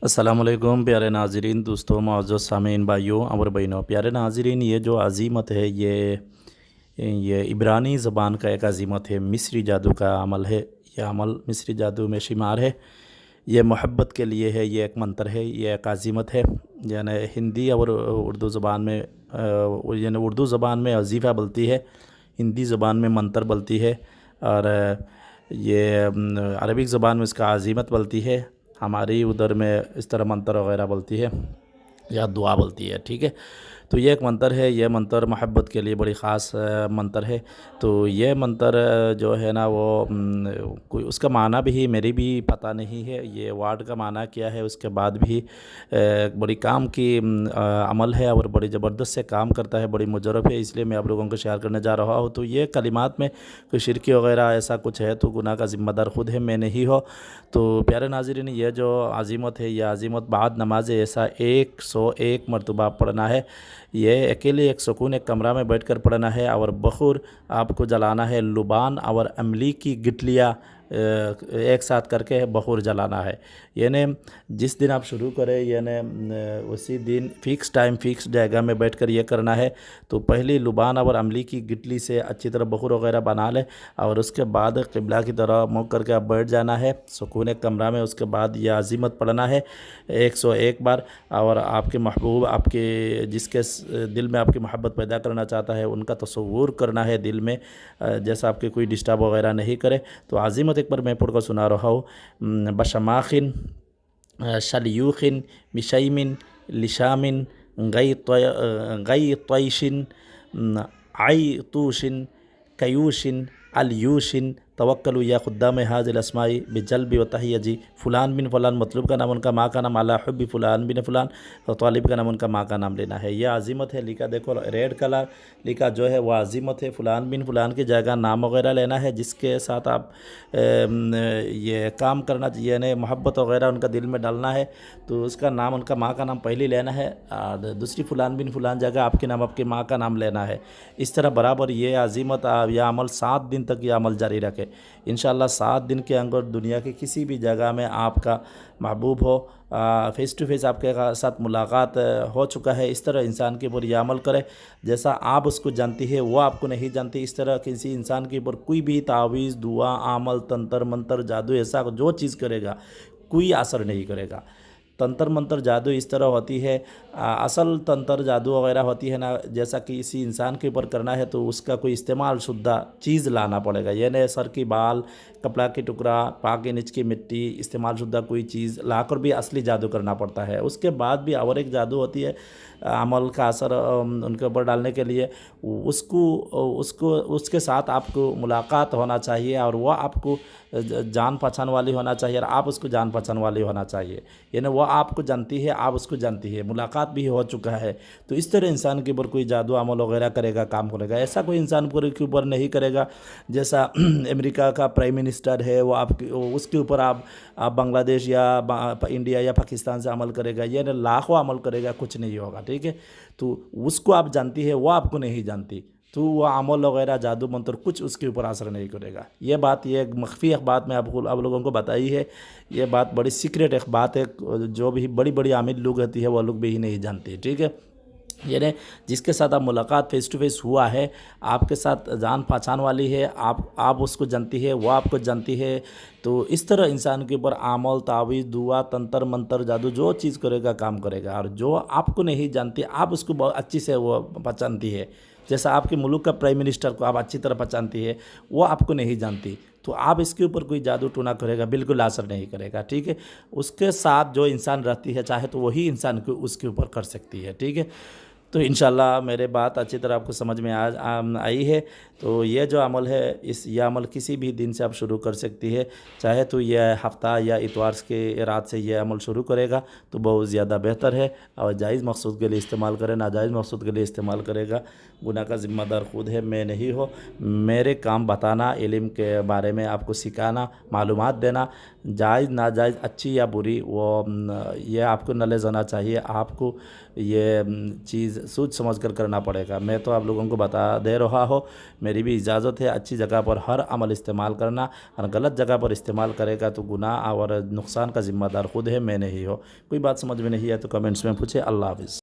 अस्सलामुअलैकुम प्यारे नाज़रीन, दोस्तों, मुअज़्ज़ज़ सामीन, भाइयों और बहनों। प्यारे नाज़रीन, ये जो अज़ीमत है ये इब्रानी ज़बान का एक अज़ीमत है, मिस्री जादू का अमल है। यह अमल मिस्री जादू में शुमार है। ये मोहब्बत के लिए है, ये एक मंत्र है, ये एक अज़ीमत है। यानी हिंदी और उर्दू ज़बान में यानी उर्दू ज़बान में वज़ीफ़ा बोलती है, हिंदी ज़बान में मंत्र बोलती है, और ये अरबिक ज़बान में इसका अज़ीमत बोलती है। हमारी उधर में इस तरह मंत्र वगैरह बोलती है या दुआ बोलती है। ठीक है, तो ये एक मंत्र है। ये मंत्र मोहब्बत के लिए बड़ी ख़ास मंत्र है। तो ये मंत्र जो है ना वो कोई उसका माना भी मेरी भी पता नहीं है, ये वर्ड का माना क्या है। उसके बाद भी बड़ी काम की अमल है और बड़ी ज़बरदस्त से काम करता है, बड़ी मुजरब है, इसलिए मैं आप लोगों को शेयर करने जा रहा हूँ। तो ये कलिमात में कोई शिरकी वगैरह ऐसा कुछ है तो गुनाह का ज़िम्मेदार ख़ुद है, मैं नहीं हो। तो प्यारे नाज़रीन, ये जो अज़ीमत है, यह अज़ीमत बाद नमाज ऐसा 101 मरतबा पढ़ना है। ये अकेले एक सुकून एक कमरा में बैठकर पढ़ना है और बखूर आपको जलाना है। लुबान और अमली की गिटलियाँ एक साथ करके बखूर जलाना है। यानी जिस दिन आप शुरू करें, यानी उसी दिन फ़िक्स टाइम फ़िक्स जगह में बैठकर ये करना है। तो पहली लुबान और अमली की गिटली से अच्छी तरह बखूर वगैरह बना लें और उसके बाद क़िबला की तरह मुँह करके आप बैठ जाना है सुकून एक कमरा में। उसके बाद यह अज़ीमत पढ़ना है 101 बार, और आपके महबूब, आपके जिसके दिल में आपकी मोहब्बत पैदा करना चाहता है उनका तसव्वुर करना है दिल में, जैसा आपके कोई डिस्टर्ब वगैरह नहीं करे। तो अज़ीमत एक बार मैं पढ़ कर सुना रहा हूँ। बशमाखिन शलयूखिन मिशैमिन लिशामिन गई तयशिन आई तूशिन कयूशिन अलयूशिन तवक्कलु या खुद्दाम हाज़िल अस्माई बिजल्बी व तहियजी। फ़ुलान बिन फ़लान मतलूब का नाम, उनका माँ का नाम, अला हुब्बी फ़ुलान बिन फ़लान, और तालिब का नाम, उनका माँ का नाम लेना है। यह अज़ीमत है। लिखा देखो, रेड कलर लिखा जो है वह अज़ीमत है। फ़ुलान बिन फ़लान की जगह नाम वगैरह लेना है जिसके साथ आप ये काम करना चाहिए, यानी मोहब्बत वगैरह उनका दिल में डालना है। तो उसका नाम, उनका माँ का नाम पहले लेना है और दूसरी फ़ुलान बिन फ़लान जगह आपके नाम, आपकी माँ का नाम लेना है। इस तरह बराबर ये अज़ीमत या अमल 7 दिन तक यह अमल जारी रखे। इंशाअल्लाह 7 दिन के अंदर दुनिया की किसी भी जगह में आपका महबूब हो, फ़ेस टू फेस आपके साथ मुलाकात हो चुका है। इस तरह इंसान के ऊपर यह अमल करे जैसा आप उसको जानती है वो आपको नहीं जानती। इस तरह किसी इंसान के ऊपर कोई भी तावीज़, दुआ, अमल, तंत्र मंत्र, जादू, ऐसा जो चीज़ करेगा कोई असर नहीं करेगा। तंत्र मंत्र जादू इस तरह होती है, असल तंत्र जादू वगैरह होती है ना, जैसा कि किसी इंसान के ऊपर करना है तो उसका कोई इस्तेमाल शुद्धा चीज़ लाना पड़ेगा। यानी सर की बाल, कपड़ा की टुकड़ा, पाक के नीच की मिट्टी, इस्तेमाल शुद्धा कोई चीज़ लाकर भी असली जादू करना पड़ता है। उसके बाद भी और एक जादू होती है अमल का असर उनके ऊपर डालने के लिए, उसको उसको उसके साथ आपको मुलाकात होना चाहिए और वह आपको जान पहचान वाली होना चाहिए और आप उसको जान पहचान वाली होना चाहिए। यानी वह आपको जानती है, आप उसको जानती है, मुलाकात भी हो चुका है। तो इस तरह इंसान के ऊपर कोई जादू अमल वगैरह करेगा, काम करेगा, ऐसा कोई इंसान के ऊपर नहीं करेगा। जैसा अमेरिका का प्राइम मिनिस्टर है वो आपके उसके ऊपर आप बांग्लादेश या इंडिया या पाकिस्तान से अमल करेगा, यानी लाखों अमल करेगा, कुछ नहीं होगा। ठीक है, तो उसको आप जानती है, वो आपको नहीं जानती, तो वह अमल वगैरह जादू मंत्र कुछ उसके ऊपर असर नहीं करेगा। ये बात, ये एक मख्फी एक बात मैं आपको आप लोगों को बताई है। ये बात बड़ी सीक्रेट एक बात है, जो भी बड़ी बड़ी आमिर लोग होती है वो लोग भी ही नहीं जानते। ठीक है, यानी जिसके साथ आप मुलाकात फ़ेस टू फेस हुआ है, आपके साथ जान पहचान वाली है, आप उसको जानती है, वो आपको जानती है। तो इस तरह इंसान के ऊपर आमल, तावीज़, दुआ, तंत्र मंत्र, जादू जो चीज़ करेगा काम करेगा। और जो आपको नहीं जानती आप उसको बहुत अच्छी से वो पहचानती है। जैसा आपके मुल्क का प्राइम मिनिस्टर को आप अच्छी तरह पहचानती है, वो आपको नहीं जानती, तो आप इसके ऊपर कोई जादू टोना करेगा बिल्कुल असर नहीं करेगा। ठीक है, उसके साथ जो इंसान रहती है चाहे तो वही इंसान को उसके ऊपर कर सकती है। ठीक है, तो इंशाल्लाह मेरे बात अच्छी तरह आपको समझ में आई है। तो ये जो अमल है, यह अमल किसी भी दिन से आप शुरू कर सकती है। चाहे तो यह हफ़्ता या इतवार के रात से यह अमल शुरू करेगा तो बहुत ज़्यादा बेहतर है। और जायज़ मकसूद के लिए इस्तेमाल करें, नाजायज़ मकसूद के लिए इस्तेमाल करेगा गुनाह का ज़िम्मेदार खुद है, मैं नहीं हो। मेरे काम बताना, इल्म के बारे में आपको सिखाना, मालूमात देना, जायज़ नाजायज़, अच्छी या बुरी, वो ये आपको नॉलेज होना चाहिए। आपको ये चीज़ सोच समझ कर करना पड़ेगा। मैं तो आप लोगों को बता दे रहा हो, मेरी भी इजाज़त है अच्छी जगह पर हर अमल इस्तेमाल करना, और गलत जगह पर इस्तेमाल करेगा तो गुनाह और नुकसान का ज़िम्मेदार खुद है, मैं नहीं हो। कोई बात समझ में नहीं है तो कमेंट्स में पूछे। अल्लाह हाफ़िज़।